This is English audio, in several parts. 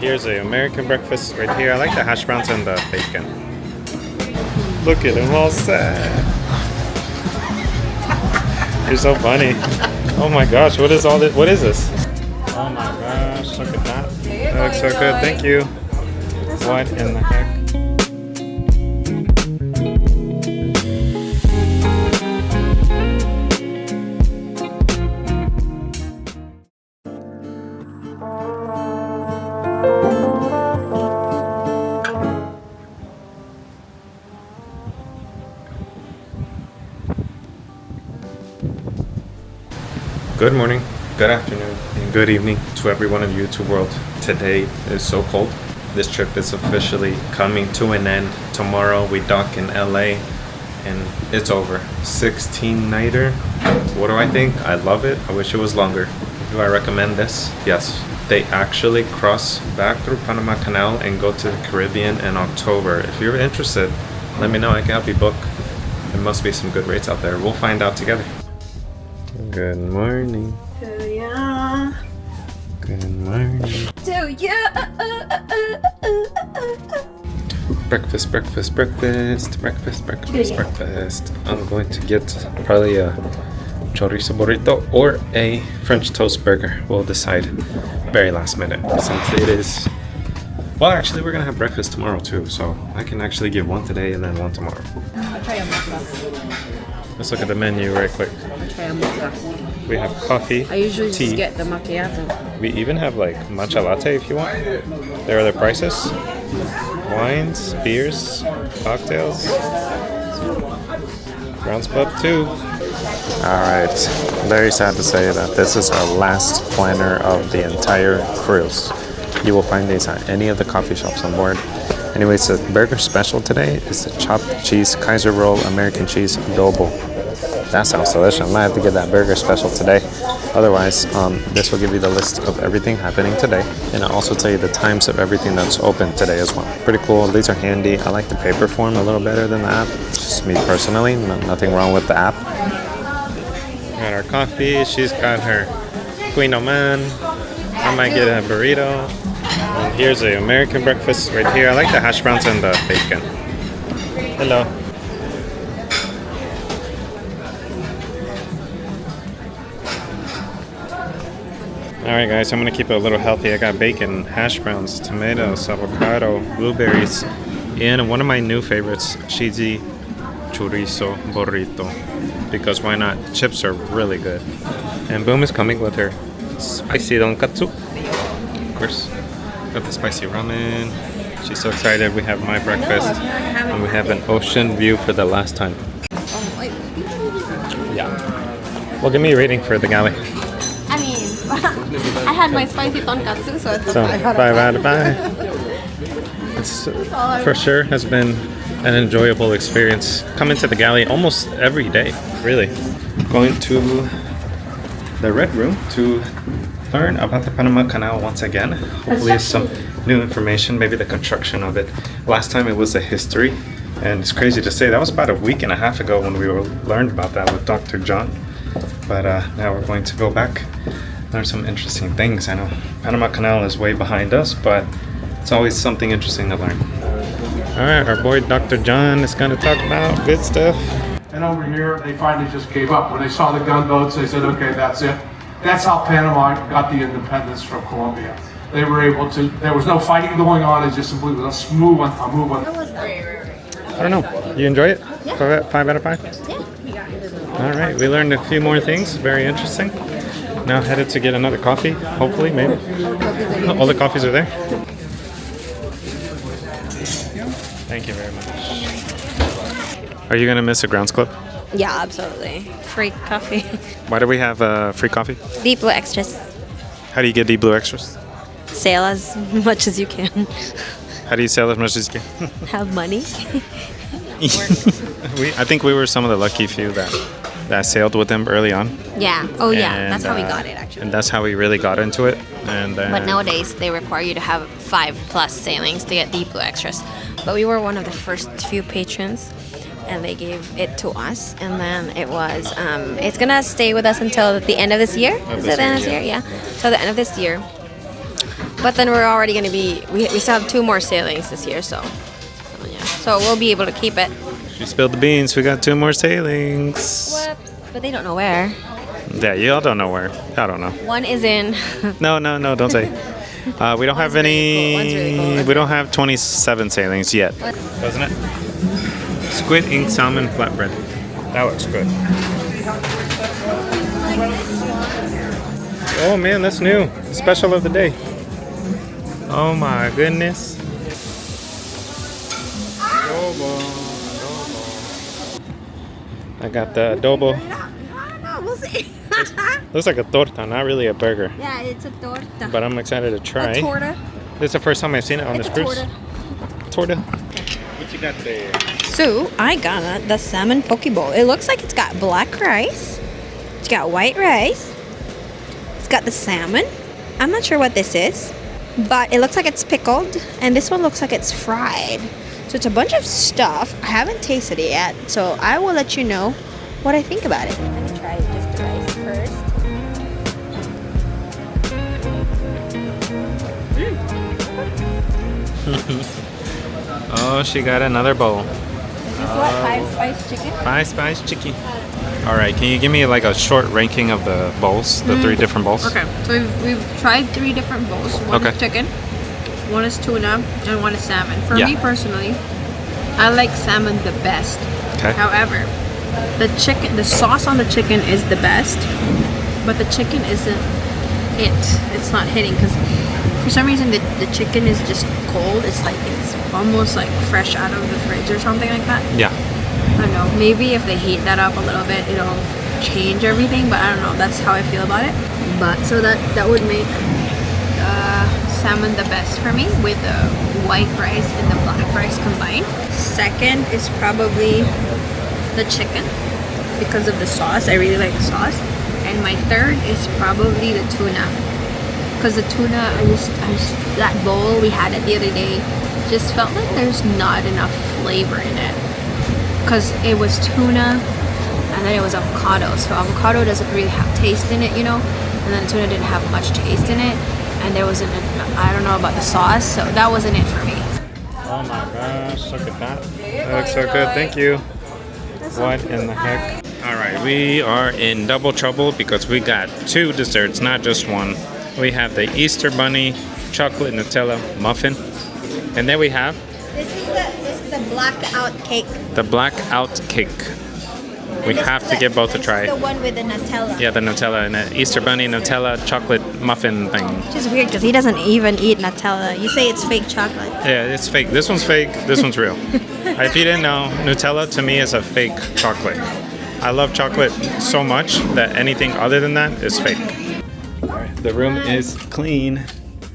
Here's a American breakfast right here. I like the hash browns and the bacon. Look at him all sad. You're so funny. Oh my gosh, what is all this? What is this? Oh my gosh, look at that. That looks so good. Thank you. What in the heck? Good morning, good afternoon, and good evening to every one of you to world. Today is so cold. This trip is officially coming to an end. Tomorrow we dock in LA and it's over. 16-nighter. What do I think? I love it. I wish it was longer. Do I recommend this? Yes. They actually cross back through Panama Canal and go to the Caribbean in October. If you're interested, let me know. I can help you book. There must be some good rates out there. We'll find out together. Good morning. To ya. Good morning. To ya. Breakfast. I'm going to get probably a chorizo burrito or a French toast burger. We'll decide very last minute since it is. Well, actually, we're gonna have breakfast tomorrow too, so I can actually get one today and then one tomorrow. I'll try a mocha. Let's look at the menu right quick. I'll try a mocha. We have coffee, I usually tea. just get the macchiato. We even have like matcha latte if you want. There are the prices. Wines, beers, cocktails. Grounds Club too. Alright, very sad to say that this is our last planner of the entire cruise. You will find these at any of the coffee shops on board. Anyways, the burger special today is the chopped cheese Kaiser roll American cheese adobo. That sounds delicious. I might have to get that burger special today. Otherwise, this will give you the list of everything happening today. And I'll also tell you the times of everything that's open today as well. Pretty cool. These are handy. I like the paper form a little better than the app. Just me personally. Nothing wrong with the app. Got our coffee. She's got her Queen Man. I might get a burrito. And here's a American breakfast right here. I like the hash browns and the bacon. Hello. Alright guys, I'm going to keep it a little healthy. I got bacon, hash browns, tomatoes, avocado, blueberries, and one of my new favorites, cheesy chorizo burrito. Because why not? Chips are really good. And Boom is coming with her spicy donkatsu. Of course. Got the spicy ramen. She's so excited. We have my breakfast. And we have an ocean view for the last time. Yeah. Well, give me a rating for the galley. I mean, I had my spicy tonkatsu, so it's So, 5 out of 5. It's for sure has been an enjoyable experience. Coming to the galley almost every day, really. Going to the Red Room to learn about the Panama Canal once again. Hopefully some new information, maybe the construction of it. Last time it was a history, and it's crazy to say that was about a week and a half ago when we learned about that with Dr. John. But now we're going to go back, learn some interesting things. I know Panama Canal is way behind us, but it's always something interesting to learn. Alright, our boy Dr. John is going to talk about good stuff. And over here, they finally just gave up. When they saw the gunboats, they said, okay, that's it. That's how Panama got the independence from Colombia. They were able to, there was no fighting going on, it just simply was a smooth one, a move on. I don't know. You enjoy it? Yeah. 5 out of 5? Yeah. Alright, we learned a few more things. Very interesting. Now headed to get another coffee, hopefully, maybe. All the coffees are there. Thank you very much. Are you going to miss a Grounds Club? Yeah, absolutely. Free coffee. Why do we have free coffee? Deep Blue Extras. How do you get Deep Blue Extras? Sail as much as you can. How do you sell as much as you can? Have money. I think we were some of the lucky few that sailed with them early on. Yeah. Oh, yeah. And, That's how we got it, actually. And that's how we really got into it. And But nowadays, they require you to have 5+ sailings to get Deep Blue Extras. But we were one of the first few patrons, and they gave it to us. And then it was, it's going to stay with us until the end of this year. Is it the end of this year? Yeah. So the end of this year. But then we're already going to be, we still have 2 more sailings this year, so yeah. So we'll be able to keep it. She spilled the beans. We got 2 more sailings. Whoops. But they don't know where. Yeah, y'all don't know where. I don't know. One is in. No, don't say. We don't have any. One's really cool. We don't have 27 sailings yet, doesn't it? Squid ink salmon flatbread. That looks good. Oh man, that's new. Special of the day. Oh my goodness. I got the adobo. No, we'll see. Looks like a torta, not really a burger. Yeah, it's a torta. But I'm excited to try. A torta. This is the first time I've seen it on It's this a cruise. torta. Torta. What you got there? So I got the salmon poke bowl. It looks like it's got black rice. It's got white rice. It's got the salmon. I'm not sure what this is, but it looks like it's pickled. And this one looks like it's fried. So it's a bunch of stuff. I haven't tasted it yet, so I will let you know what I think about it. Let me try just the rice first. Oh, she got another bowl. This is what, 5-spice chicken? 5-spice chicken. All right, can you give me like a short ranking of the bowls, the 3 different bowls? Okay, so we've tried 3 different bowls. One is chicken, one is tuna, and one is salmon. For me personally, I like salmon the best. Okay. However, the sauce on the chicken is the best, but the chicken isn't it's not hitting, because for some reason the chicken is just cold. It's almost like fresh out of the fridge or something like that. Yeah. I don't know, maybe if they heat that up a little bit, it'll change everything, but I don't know, that's how I feel about it. But so that would make salmon the best for me, with the white rice and the black rice combined. Second is probably the chicken, because of the sauce. I really like the sauce. And my third is probably the tuna, because the tuna, that bowl we had it the other day, just felt like there's not enough flavor in it, because it was tuna and then it was avocado. So avocado doesn't really have taste in it, you know, and then tuna didn't have much taste in it, and there wasn't I don't know about the sauce, so that wasn't it for me. Oh my gosh, look at that. That looks so good. Thank you. What in the heck? All right, we are in double trouble because we got 2 desserts, not just one. We have the Easter Bunny chocolate Nutella muffin, and then we have This is the blackout cake. the blackout cake. We have to get both to try. The one with the Nutella. Yeah, the Nutella and the Easter Bunny Nutella chocolate muffin thing. Which is weird because he doesn't even eat Nutella. You say it's fake chocolate. Yeah, it's fake. This one's fake. This one's real. If you didn't know, Nutella to me is a fake chocolate. I love chocolate so much that anything other than that is fake. All right, the room is clean.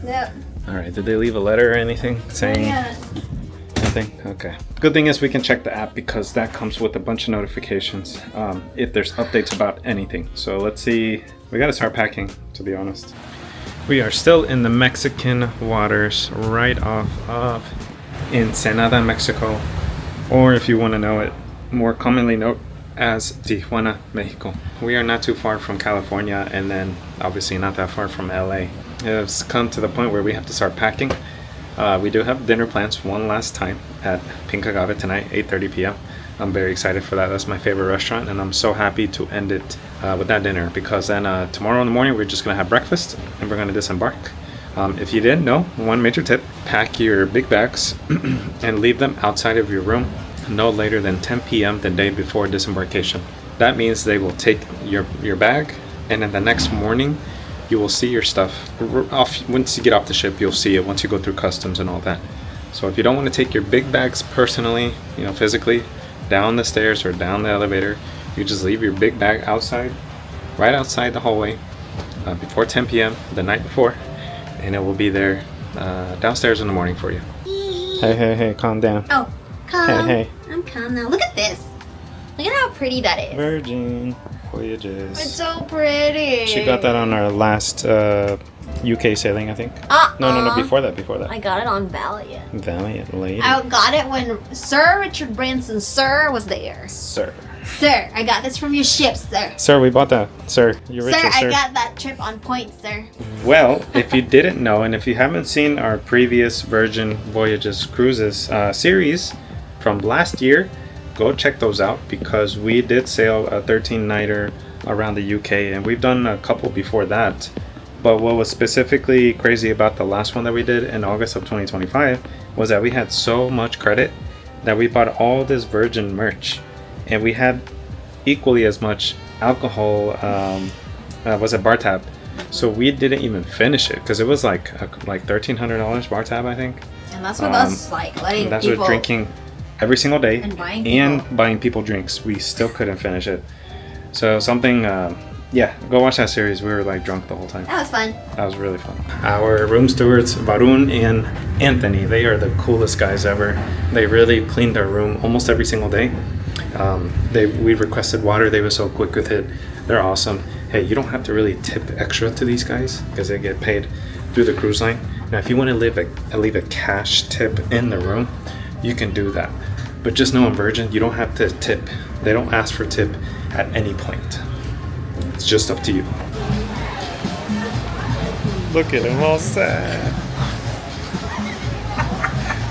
Yep. All right, did they leave a letter or anything saying nothing? Okay. Good thing is we can check the app because that comes with a bunch of notifications if there's updates about anything. So let's see. We gotta start packing, to be honest. We are still in the Mexican waters, right off of Ensenada, Mexico, or if you want to know it more commonly known as Tijuana, Mexico. We are not too far from California, and then obviously not that far from LA. It's come to the point where we have to start packing. We do have dinner plans one last time at Pink Agave tonight, 8:30 p.m. I'm very excited for that. That's my favorite restaurant, and I'm so happy to end it with that dinner, because then tomorrow in the morning we're just gonna have breakfast and we're gonna disembark. If you didn't know, one major tip: pack your big bags and leave them outside of your room no later than 10 p.m. the day before disembarkation. That means they will take your bag, and then the next morning you will see your stuff off. Once you get off the ship, you'll see it once you go through customs and all that. So if you don't want to take your big bags personally, you know, physically, down the stairs or down the elevator, you just leave your big bag outside, right outside the hallway, before 10 p.m. the night before, and it will be there downstairs in the morning for you. Hey, calm down. Oh, calm. Hey. I'm calm now. Look at this. Look at how pretty that is. Virgin Voyages. It's so pretty. She got that on our last UK sailing, I think. No, before that. I got it on Valiant. Valiant lady. I got it when Sir Richard Branson, Sir, was there. Sir. Sir, I got this from your ship, sir. Sir, we bought that. Sir, you're rich, Sir, sir. I got that trip on point, sir. Well, if you didn't know, and if you haven't seen our previous Virgin Voyages cruises series from last year, go check those out because we did sail a 13-nighter around the UK, and we've done a couple before that. But what was specifically crazy about the last one that we did in August of 2025 was that we had so much credit that we bought all this Virgin merch, and we had equally as much alcohol. Was it bar tab? So we didn't even finish it because it was like $1,300 bar tab, I think. And that's what us like letting That's people what drinking every single day and buying people drinks. We still couldn't finish it. So something, yeah, go watch that series. We were like drunk the whole time. That was fun. That was really fun. Our room stewards, Varun and Anthony, they are the coolest guys ever. They really cleaned our room almost every single day. We requested water. They were so quick with it. They're awesome. Hey, you don't have to really tip extra to these guys because they get paid through the cruise line. Now, if you want to leave a cash tip in the room, you can do that. But just know on Virgin, you don't have to tip. They don't ask for tip at any point. It's just up to you. Look at him all sad.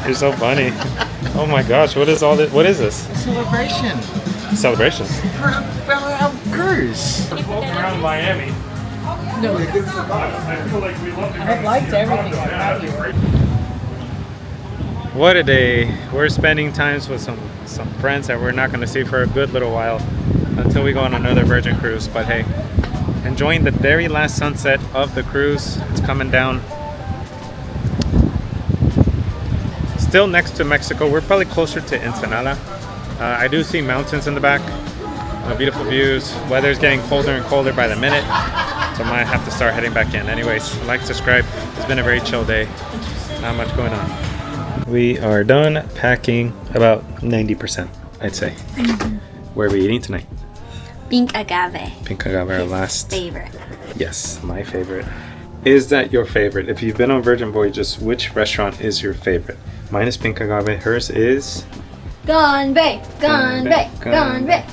You're so funny. Oh my gosh, what is all this? What is this? Celebration Celebration. for a cruise. We're floating around Miami. No, I feel like we love to I've liked everything about you. What a day. We're spending times with some friends that we're not going to see for a good little while until we go on another Virgin cruise. But hey, enjoying the very last sunset of the cruise. It's coming down. Still next to Mexico. We're probably closer to Ensenada. I do see mountains in the back. Beautiful views. Weather's getting colder and colder by the minute. So I might have to start heading back in. Anyways, like, subscribe. It's been a very chill day. Not much going on. We are done packing about 90%, I'd say. Where are we eating tonight? Pink agave. Pink agave, our last. Favorite. Yes, my favorite. Is that your favorite? If you've been on Virgin Voyages, which restaurant is your favorite? Mine is Pink agave. Hers is? Ganbei. Ganbei. Ganbei.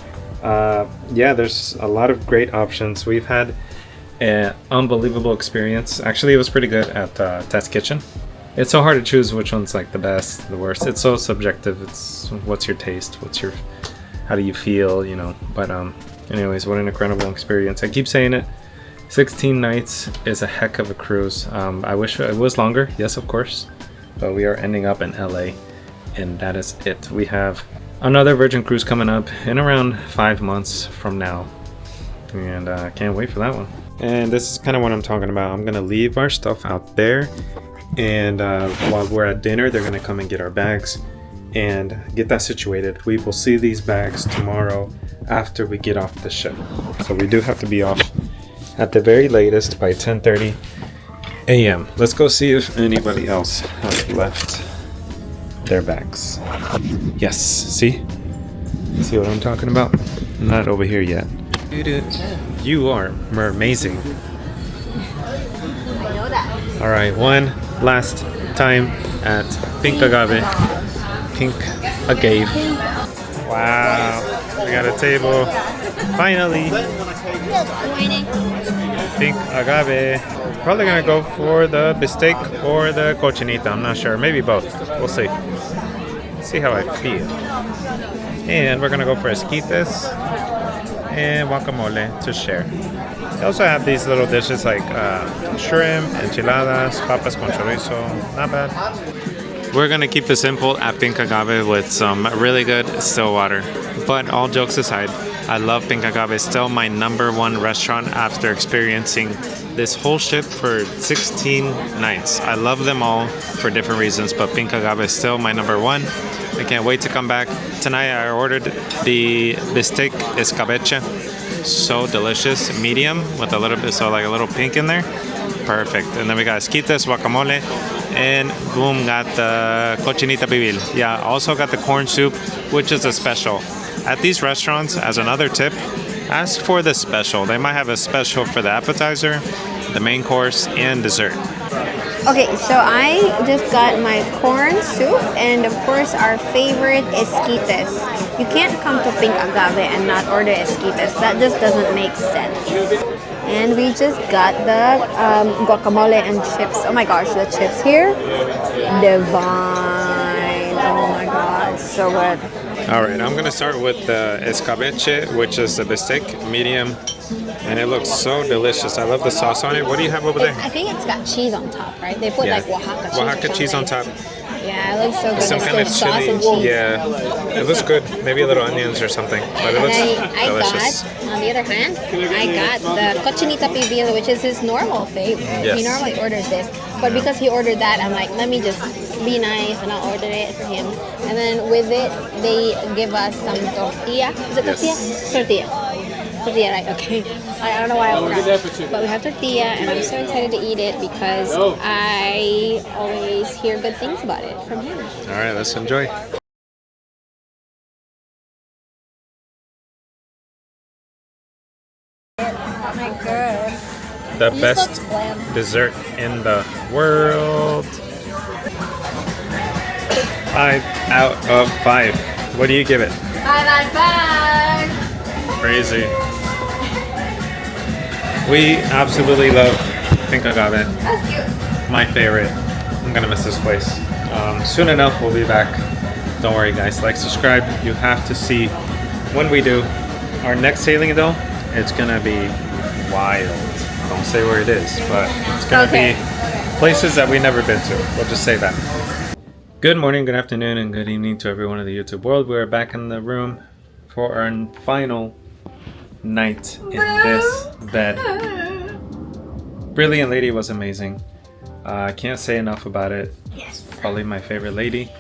Yeah, there's a lot of great options. We've had an unbelievable experience. Actually, it was pretty good at Test Kitchen. It's so hard to choose which one's like the best, the worst. It's so subjective. It's what's your taste, how do you feel, you know. But anyways, what an incredible experience. I keep saying it. 16 nights is a heck of a cruise. I wish it was longer, yes, of course. But we are ending up in LA, and that is it. We have another Virgin cruise coming up in around 5 months from now, and I can't wait for that one. And this is kind of what I'm talking about. I'm gonna leave our stuff out there, and while we're at dinner, they're gonna come and get our bags and get that situated. We will see these bags tomorrow after we get off the ship. So we do have to be off at the very latest by 10:30 a.m. Let's go see if anybody else has left their bags. Yes, see what I'm talking about? Not over here yet. You are amazing. I know that. All right, one last time at Pink Agave. Pink Agave. Wow, we got a table. Finally. Pink Agave. Probably gonna go for the bistec or the cochinita. I'm not sure. Maybe both. We'll see. See how I feel. And we're gonna go for esquites and guacamole to share. They also have these little dishes like shrimp, enchiladas, papas con chorizo. Not bad. We're gonna keep it simple at Pink Agave with some really good still water. But all jokes aside, I love Pink Agave. It's still my #1 restaurant after experiencing this whole ship for 16 nights. I love them all for different reasons, but Pink Agave is still my #1. I can't wait to come back. Tonight I ordered the bistec escabeche. So delicious, medium with a little bit, so like a little pink in there. Perfect. And then we got esquites, guacamole, and boom, got the cochinita pibil. Yeah, also got the corn soup, which is a special. At these restaurants, as another tip, ask for the special. They might have a special for the appetizer, the main course, and dessert. Okay, so I just got my corn soup and of course our favorite esquites. You can't come to Pink Agave and not order esquites. That just doesn't make sense. And we just got the guacamole and chips. Oh my gosh, the chips here, divine. Oh my god, so good. All right, I'm gonna start with the escabeche, which is the bistec, medium, and it looks so delicious. I love the sauce on it. What do you have over there? I think it's got cheese on top, right? They put like Oaxaca cheese. Oaxaca cheese on top. Yeah, it looks so good. Some kind of sauce chili. and cheese. Yeah, it looks good. Maybe a little onions or something, but it looks I delicious. got, on the other hand, I got the cochinita pibil, which is his normal favorite. Yes. He normally orders this, but because he ordered that, I'm like, let me just be nice and I'll order it for him. And then with it, they give us some tortilla. Is it tortilla? Yes. Tortilla. Tortilla, right? Okay. I don't know why I forgot. But we have tortilla, and I'm so excited to eat it because I always hear good things about it from him. All right, let's enjoy. Oh my god. The best dessert in the world. 5 out of 5. What do you give it? 5 out of 5. Crazy. We absolutely love Pink Agave. That's cute. My favorite. I'm gonna miss this place. Soon enough, we'll be back. Don't worry, guys. Like, subscribe. You have to see when we do our next sailing, though. It's gonna be wild. Don't say where it is, but it's gonna be places that we've never been to. We'll just say that. Good morning, good afternoon, and good evening to everyone in the YouTube world. We're back in the room for our final night in this bed. Brilliant Lady was amazing. I can't say enough about it. Yes. Probably my favorite lady.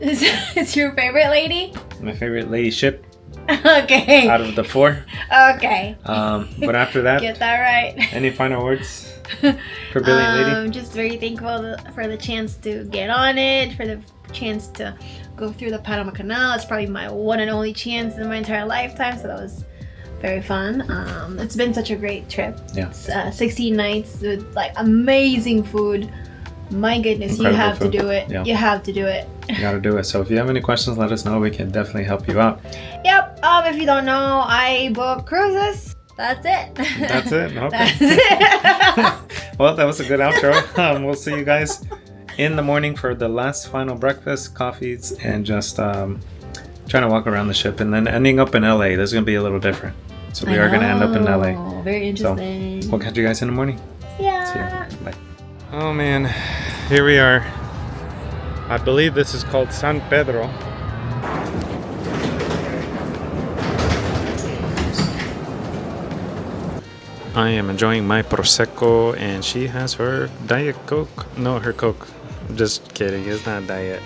It's your favorite lady? My favorite lady ship Okay. out of the 4. Okay. But after that, Get that right. any final words for Brilliant Lady? I'm just very thankful for the chance to get on it, for the chance to go through the Panama Canal. It's probably my one and only chance in my entire lifetime, so that was very fun. It's been such a great trip. Yeah. It's, 16 nights with like amazing food. My goodness, Incredible you have food. to do it. Yeah. You have to do it. You gotta do it. So if you have any questions, let us know. We can definitely help you out. Yep. If you don't know, I book cruises. That's it. That's it. Okay. That's it. Well, that was a good outro. We'll see you guys in the morning for the last final breakfast, coffees, and just trying to walk around the ship, and then ending up in LA. This is gonna be a little different. So we are gonna end up in LA. Very interesting. So we'll catch you guys in the morning. Yeah. See you. Bye. Oh man, here we are. I believe this is called San Pedro. I am enjoying my Prosecco, and she has her Diet Coke. No, her Coke. I'm just kidding, it's not Diet.